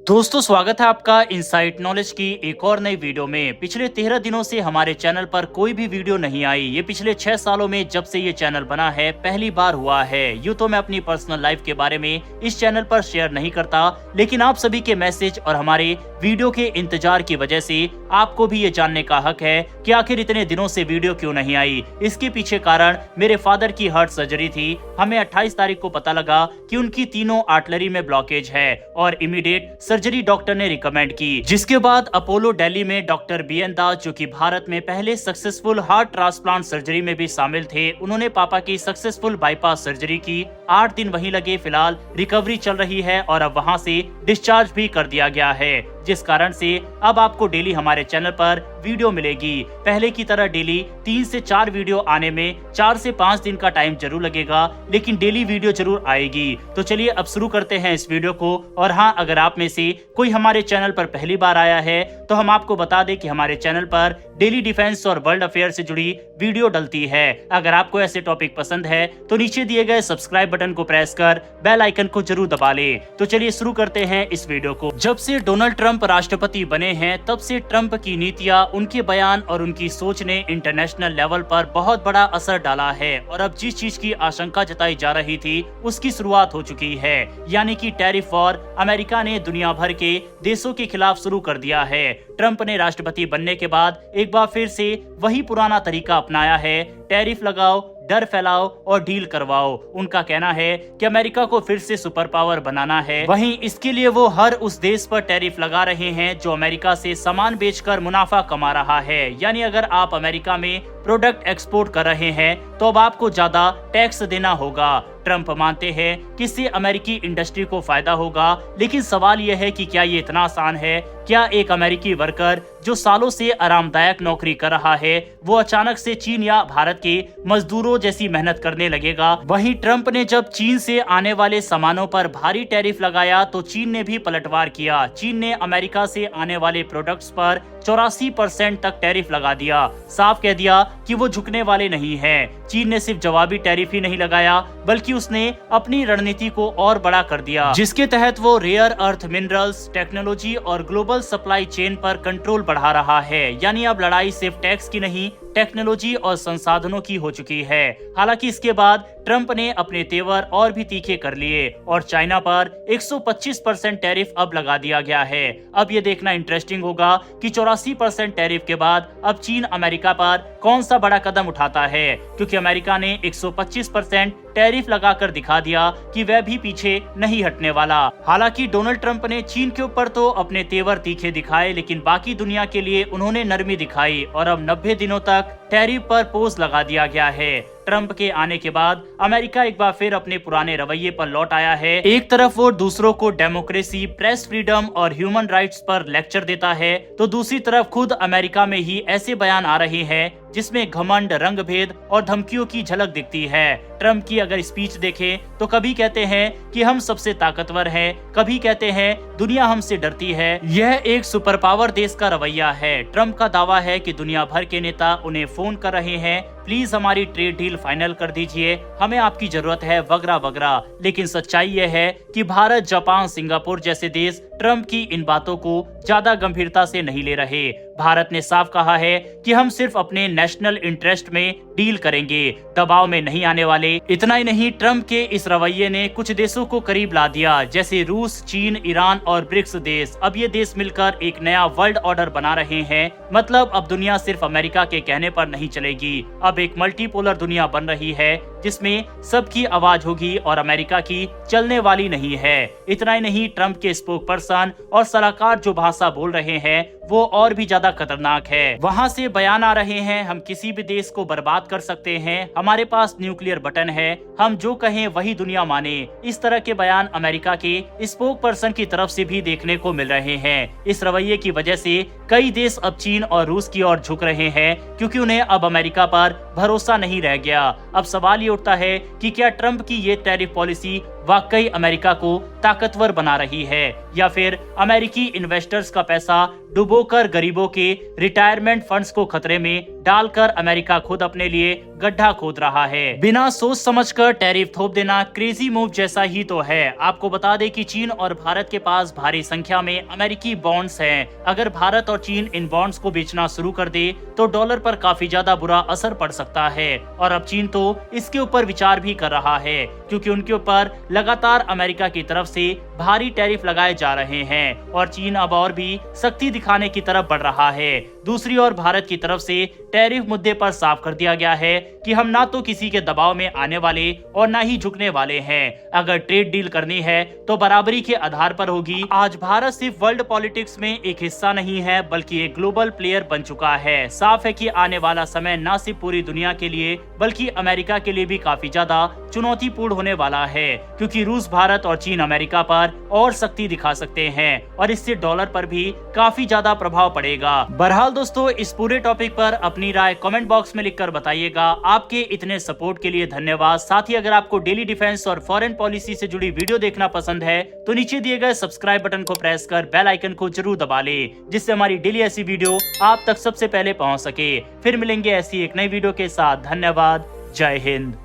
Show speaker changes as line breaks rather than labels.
दोस्तों, स्वागत है आपका इनसाइट नॉलेज की एक और नई वीडियो में। पिछले 13 दिनों से हमारे चैनल पर कोई भी वीडियो नहीं आई। ये पिछले 6 सालों में जब से ये चैनल बना है पहली बार हुआ है। यूँ तो मैं अपनी पर्सनल लाइफ के बारे में इस चैनल पर शेयर नहीं करता, लेकिन आप सभी के मैसेज और हमारे वीडियो के इंतजार की वजह से आपको भी ये जानने का हक है कि आखिर इतने दिनों से वीडियो क्यों नहीं आई। इसके पीछे कारण मेरे फादर की हार्ट सर्जरी थी। हमें 28 तारीख को पता लगा कि उनकी तीनों आर्टलरी में ब्लॉकेज है और इमीडिएट सर्जरी डॉक्टर ने रिकमेंड की, जिसके बाद अपोलो दिल्ली में डॉक्टर बीएन दास, जो कि भारत में पहले सक्सेसफुल हार्ट ट्रांसप्लांट सर्जरी में भी शामिल थे, उन्होंने पापा की सक्सेसफुल बाईपास सर्जरी की। 8 दिन वहीं लगे। फिलहाल रिकवरी चल रही है और अब वहां से डिस्चार्ज भी कर दिया गया है, जिस कारण से अब आपको डेली हमारे चैनल पर वीडियो मिलेगी। पहले की तरह डेली 3 से 4 वीडियो आने में 4 से 5 दिन का टाइम जरूर लगेगा, लेकिन डेली वीडियो जरूर आएगी। तो चलिए अब शुरू करते हैं इस वीडियो को। और हाँ, अगर आप में से कोई हमारे चैनल पर पहली बार आया है तो हम आपको बता दें कि हमारे चैनल पर डेली डिफेंस और वर्ल्ड अफेयर से जुड़ी वीडियो डलती है। अगर आपको ऐसे टॉपिक पसंद है तो नीचे दिए गए सब्सक्राइब बटन को प्रेस कर बेल आइकन को जरूर दबा ले। तो चलिए शुरू करते हैं इस वीडियो को। जब से डोनाल्ड ट्रंप राष्ट्रपति बने हैं तब से ट्रंप की नीतियां, उनके बयान और उनकी सोच ने इंटरनेशनल लेवल पर बहुत बड़ा असर डाला है। और अब जिस चीज की आशंका जताई जा रही थी उसकी शुरुआत हो चुकी है, यानी कि टैरिफ वॉर अमेरिका ने दुनिया भर के देशों के खिलाफ शुरू कर दिया है। ट्रंप ने राष्ट्रपति बनने के बाद एक बार फिर से वही पुराना तरीका अपनाया है, टैरिफ लगाओ, डर फैलाओ और डील करवाओ। उनका कहना है कि अमेरिका को फिर से सुपर पावर बनाना है। वहीं इसके लिए वो हर उस देश पर टैरिफ लगा रहे हैं जो अमेरिका से सामान बेचकर मुनाफा कमा रहा है। यानी अगर आप अमेरिका में प्रोडक्ट एक्सपोर्ट कर रहे हैं तो अब आपको ज्यादा टैक्स देना होगा। ट्रंप मानते हैं कि इससे अमेरिकी इंडस्ट्री को फायदा होगा, लेकिन सवाल यह है कि क्या ये इतना आसान है? क्या एक अमेरिकी वर्कर जो सालों से आरामदायक नौकरी कर रहा है वो अचानक से चीन या भारत के मजदूरों जैसी मेहनत करने लगेगा? वहीं ट्रंप ने जब चीन से आने वाले सामानों पर भारी टैरिफ लगाया तो चीन ने भी पलटवार किया। चीन ने अमेरिका से आने वाले प्रोडक्ट्स पर 84% तक टैरिफ लगा दिया। साफ कह दिया कि वो झुकने वाले नहीं हैं। चीन ने सिर्फ जवाबी टैरिफ ही नहीं लगाया, बल्कि उसने अपनी रणनीति को और बड़ा कर दिया, जिसके तहत वो रेयर अर्थ मिनरल्स, टेक्नोलॉजी और ग्लोबल सप्लाई चेन पर कंट्रोल बढ़ा रहा है। यानी अब लड़ाई सिर्फ टैक्स की नहीं, टेक्नोलॉजी और संसाधनों की हो चुकी है। हालांकि इसके बाद ट्रंप ने अपने तेवर और भी तीखे कर लिए और चाइना पर 125% टैरिफ अब लगा दिया गया है। अब ये देखना इंटरेस्टिंग होगा कि 84% टैरिफ के बाद अब चीन अमेरिका पर कौन सा बड़ा कदम उठाता है, क्योंकि अमेरिका ने 125% टैरिफ लगाकर दिखा दिया कि वह भी पीछे नहीं हटने वाला। हालांकि डोनाल्ड ट्रंप ने चीन के ऊपर तो अपने तेवर तीखे दिखाए, लेकिन बाकी दुनिया के लिए उन्होंने नरमी दिखाई और अब 90 दिनों तक टैरिफ पर पोज लगा दिया गया है। ट्रंप के आने के बाद अमेरिका एक बार फिर अपने पुराने रवैये पर लौट आया है। एक तरफ वो दूसरों को डेमोक्रेसी, प्रेस फ्रीडम और ह्यूमन राइट्स पर लेक्चर देता है, तो दूसरी तरफ खुद अमेरिका में ही ऐसे बयान आ रहे हैं जिसमें घमंड, रंगभेद और धमकियों की झलक दिखती है। ट्रंप की अगर स्पीच देखें तो कभी कहते हैं कि हम सबसे ताकतवर हैं, कभी कहते हैं दुनिया हमसे डरती है। यह एक सुपर पावर देश का रवैया है। ट्रंप का दावा है कि दुनिया भर के नेता उन्हें फोन कर रहे हैं, प्लीज हमारी ट्रेड डील फाइनल कर दीजिए, हमें आपकी जरूरत है, वगैरह वगैरह। लेकिन सच्चाई यह है कि भारत, जापान, सिंगापुर जैसे देश ट्रंप की इन बातों को ज्यादा गंभीरता से नहीं ले रहे। भारत ने साफ कहा है कि हम सिर्फ अपने नेशनल इंटरेस्ट में डील करेंगे, दबाव में नहीं आने वाले। इतना ही नहीं, ट्रंप के इस रवैये ने कुछ देशों को करीब ला दिया, जैसे रूस, चीन, ईरान और ब्रिक्स देश। अब ये देश मिलकर एक नया वर्ल्ड ऑर्डर बना रहे हैं। मतलब अब दुनिया सिर्फ अमेरिका के कहने पर नहीं चलेगी। अब एक मल्टीपोलर दुनिया बन रही है जिसमें सबकी आवाज होगी और अमेरिका की चलने वाली नहीं है। इतना ही नहीं, ट्रंप के स्पोक पर्सन और सलाहकार जो भाषा बोल रहे हैं वो और भी ज्यादा खतरनाक है। वहां से बयान आ रहे हैं, हम किसी भी देश को बर्बाद कर सकते हैं, हमारे पास न्यूक्लियर बटन है, हम जो कहें वही दुनिया माने। इस तरह के बयान अमेरिका के स्पोक पर्सन की तरफ से भी देखने को मिल रहे हैं। इस रवैये की वजह से कई देश अब चीन और रूस की ओर झुक रहे हैं, क्योंकि उन्हें अब अमेरिका पर भरोसा नहीं रह गया। अब सवाल ये उठता है कि क्या ट्रंप की ये टैरिफ पॉलिसी वाकई अमेरिका को ताकतवर बना रही है, या फिर अमेरिकी इन्वेस्टर्स का पैसा डुबोकर गरीबों के रिटायरमेंट फंड्स को खतरे में डालकर अमेरिका खुद अपने लिए गड्ढा खोद रहा है। बिना सोच समझकर टैरिफ थोप देना क्रेजी मूव जैसा ही तो है। आपको बता दें कि चीन और भारत के पास भारी संख्या में अमेरिकी बॉन्ड्स हैं। अगर भारत और चीन इन बॉन्ड्स को बेचना शुरू कर दे तो डॉलर पर काफी ज्यादा बुरा असर पड़ सकता है। और अब चीन तो इसके ऊपर विचार भी कर रहा है, क्योंकि उनके ऊपर लगातार अमेरिका की तरफ से भारी टैरिफ लगाए जा रहे हैं और चीन अब और भी सख्ती दिखाने की तरफ बढ़ रहा है। दूसरी ओर भारत की तरफ से टैरिफ मुद्दे पर साफ कर दिया गया है कि हम ना तो किसी के दबाव में आने वाले और ना ही झुकने वाले हैं। अगर ट्रेड डील करनी है तो बराबरी के आधार पर होगी। आज भारत सिर्फ वर्ल्ड पॉलिटिक्स में एक हिस्सा नहीं है बल्कि एक ग्लोबल प्लेयर बन चुका है। साफ है कि आने वाला समय न सिर्फ पूरी दुनिया के लिए बल्कि अमेरिका के लिए भी काफी ज्यादा चुनौतीपूर्ण होने वाला है, क्योंकि रूस, भारत और चीन अमेरिका पर और सख्ती दिखा सकते हैं और इससे डॉलर पर भी काफी ज्यादा प्रभाव पड़ेगा। बहरहाल दोस्तों, इस पूरे टॉपिक पर अपनी राय कमेंट बॉक्स में लिखकर बताइएगा। आपके इतने सपोर्ट के लिए धन्यवाद। साथ ही अगर आपको डेली डिफेंस और फॉरेन पॉलिसी से जुड़ी वीडियो देखना पसंद है तो नीचे दिए गए सब्सक्राइब बटन को प्रेस कर बेल आइकन को जरूर दबा ले, जिससे हमारी डेली ऐसी वीडियो आप तक सबसे पहले पहुंच सके। फिर मिलेंगे ऐसी एक नई वीडियो के साथ। धन्यवाद। जय हिंद।